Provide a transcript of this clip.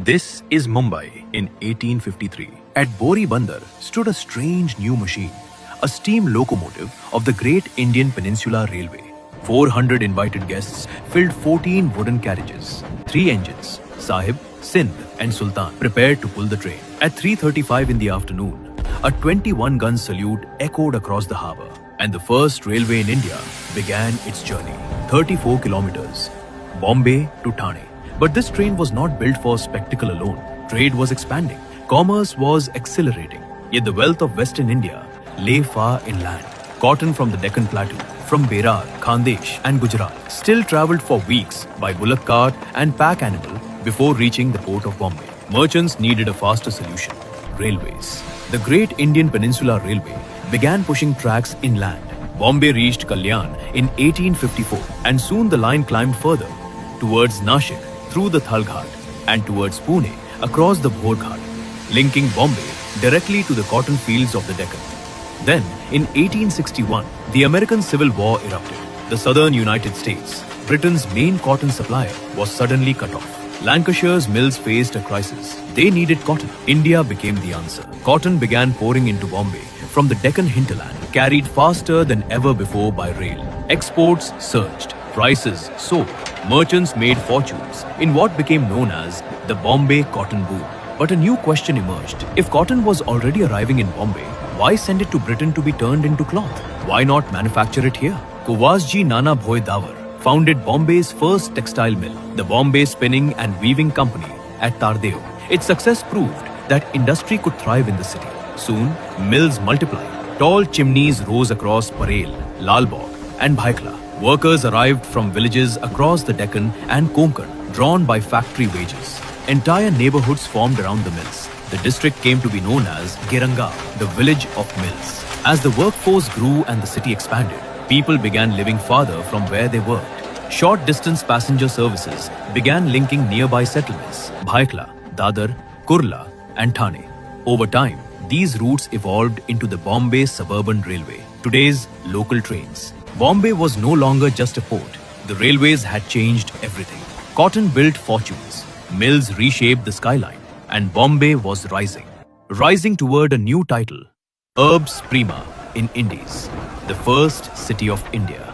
This is Mumbai in 1853. At Bori Bandar stood a strange new machine, a steam locomotive of the Great Indian Peninsula Railway. 400 invited guests filled 14 wooden carriages. 3 engines, Sahib, Sindh and Sultan, prepared to pull the train. At 3:35 in the afternoon, a 21-gun salute echoed across the harbour, and the first railway in India began its journey. 34 kilometers, Bombay to Thane. But this train was not built for spectacle alone. Trade was expanding. Commerce was accelerating. Yet the wealth of Western India lay far inland. Cotton from the Deccan Plateau, from Berar, Khandesh and Gujarat still travelled for weeks by bullock cart and pack animal before reaching the port of Bombay. Merchants needed a faster solution: railways. The Great Indian Peninsula Railway began pushing tracks inland. Bombay reached Kalyan in 1854 and soon the line climbed further towards Nashik through the Thal Ghat and towards Pune across the Bhor Ghat, linking Bombay directly to the cotton fields of the Deccan. Then, in 1861, the American Civil War erupted. The southern United States, Britain's main cotton supplier, was suddenly cut off. Lancashire's mills faced a crisis. They needed cotton. India became the answer. Cotton began pouring into Bombay from the Deccan hinterland, carried faster than ever before by rail. Exports surged. Prices soared. Merchants made fortunes in what became known as the Bombay cotton boom. But a new question emerged. If cotton was already arriving in Bombay, why send it to Britain to be turned into cloth? Why not manufacture it here? Kuwasji Nana Bhoi Dawar founded Bombay's first textile mill, the Bombay Spinning and Weaving Company at Tardeo. Its success proved that industry could thrive in the city. Soon, mills multiplied. Tall chimneys rose across Parel, Lalbagh and Bhaikla. Workers arrived from villages across the Deccan and Konkan, drawn by factory wages. Entire neighborhoods formed around the mills. The district came to be known as Giranga, the village of mills. As the workforce grew and the city expanded, people began living farther from where they worked. Short-distance passenger services began linking nearby settlements, Bhaikla, Dadar, Kurla and Thane. Over time, these routes evolved into the Bombay Suburban Railway, today's local trains. Bombay was no longer just a port. The railways had changed everything. Cotton built fortunes, mills reshaped the skyline, and Bombay was rising. Rising toward a new title, Urbs Prima in Indies, the first city of India.